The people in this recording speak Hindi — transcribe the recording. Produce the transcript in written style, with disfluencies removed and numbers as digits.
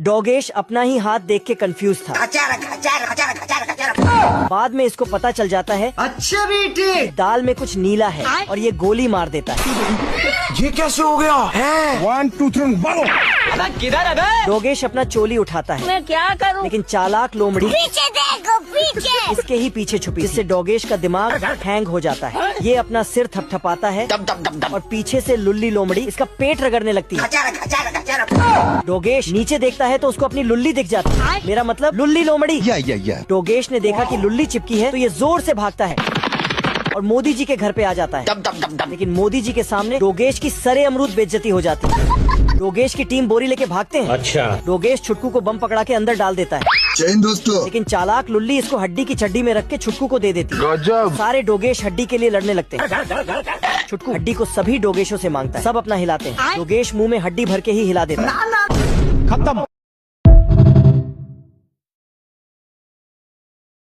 डोगेश अपना ही हाथ देख के कंफ्यूज था। बाद में इसको पता चल जाता है अच्छा बेटे दाल में कुछ नीला है और ये गोली मार देता है। ये कैसे हो गया है? 1 2 3 बोलो। किधर है? डोगेश अपना चोली उठाता है मैं क्या करूं? लेकिन चालाक लोमड़ी पीछे देखो पीछे। इसके ही पीछे छुपी, जिससे डोगेश का दिमाग हैंग हो जाता है। ये अपना सिर थपथपाता है और पीछे से लुल्ली लोमड़ी इसका पेट रगड़ने लगती है। डोगेश नीचे देखता है तो उसको अपनी लुल्ली दिख जाती है, मेरा मतलब लुल्ली लोमड़ी। डोगेश ने देखा कि लुल्ली चिपकी है तो ये जोर से भागता है और मोदी जी के घर पे आ जाता है। लेकिन मोदी जी के सामने डोगेश की सरे अमरूद बेइज्जती हो जाती है। डोगेश की टीम बोरी लेके भागते हैं। अच्छा। डोगेश छुटकू को बम पकड़ा के अंदर डाल देता है। दोस्तों लेकिन चालाक लुल्ली इसको हड्डी की चड्डी में रख के छुटकू को दे देती है। सारे डोगेश हड्डी के लिए लड़ने लगते हैं। छुटकू हड्डी को सभी डोगेशों से मांगता है, सब अपना हिलाते हैं। डोगेश मुंह में हड्डी भर के ही हिला देता है। खत्म।